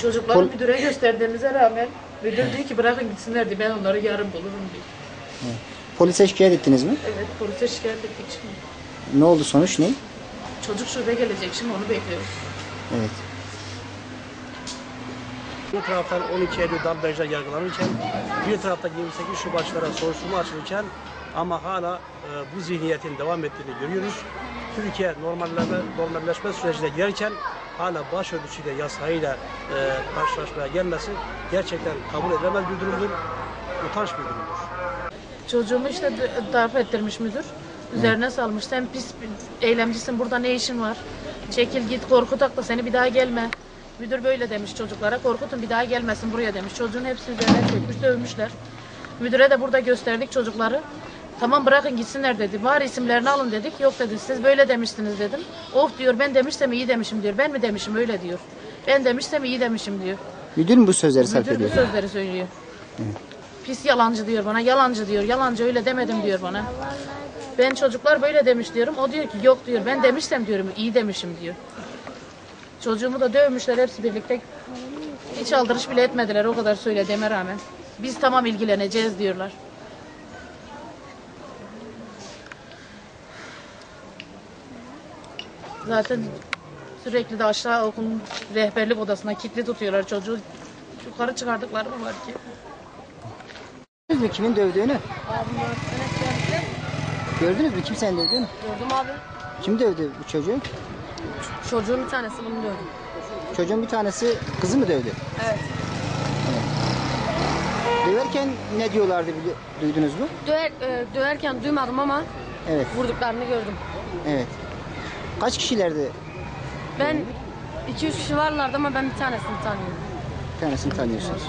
Çocukları müdüre gösterdiğimize rağmen müdür diyor ki bırakın gitsinler diye, ben onları yarın bulurum diyor. Evet. Polise şikayet ettiniz mi? Evet, polise şikayet ettik şimdi. Ne oldu, sonuç ne? Çocuk şube gelecek şimdi, onu bekliyoruz. Evet. Bir taraftan 12 Eylül darbeciler yargılanırken, bir tarafta 28 Şubatçılara soruşturma açılırken ama hala bu zihniyetin devam ettiğini görüyoruz. Türkiye normalleşme sürecine girerken hala başörtüsüyle, yasayla karşılaşmaya gelmesi gerçekten kabul edilemez bir durumdur, utanç bir durumdur. Çocuğumu işte darp ettirmiş müdür. Üzerine salmış. Sen pis eylemcisin, burada ne işin var? Çekil git, korkutak da seni, bir daha gelme. Müdür böyle demiş çocuklara, korkutun bir daha gelmesin buraya demiş. Çocuğun hepsi üzerine çekmiş, dövmüşler. Müdüre de burada gösterdik çocukları. Tamam bırakın gitsinler dedi. Var isimlerini alın dedik. Yok dedi, siz böyle demiştiniz dedim. Of diyor, ben demişsem iyi demişim diyor. Ben mi demişim öyle diyor. Ben demişsem iyi demişim diyor. Müdür mü bu sözleri sarf Müdür ediyor? bu sözleri söylüyor. Pis yalancı diyor bana, yalancı diyor. Yalancı öyle demedim diyor bana. Ben çocuklar böyle demiş diyorum. O diyor ki yok diyor, ben demişsem diyorum iyi demişim diyor. Çocuğumu da dövmüşler hepsi birlikte. Hiç aldırış bile etmediler o kadar söylediğime rağmen. Biz tamam ilgileneceğiz diyorlar. Zaten sürekli de aşağı okulun rehberlik odasına kilitli tutuyorlar çocuğu. Yukarı çıkardıkları mı var ki? Gördünüz mü kimin dövdüğünü? Abim öğretmenek geldi. Gördünüz mü kim seni dövdüğünü? Gördüm abi. Kim dövdü bu çocuğu? Çocuğun bir tanesi bunu dövdü. Çocuğun bir tanesi kızı mı dövdü? Evet. Döverken ne diyorlardı, duydunuz mu? Döverken duymadım ama Evet. vurduklarını gördüm. Evet. Kaç kişilerdi? Ben 2-3 kişi varlardı ama ben bir tanesini tanıyorum. Bir tanesini tanıyorsunuz.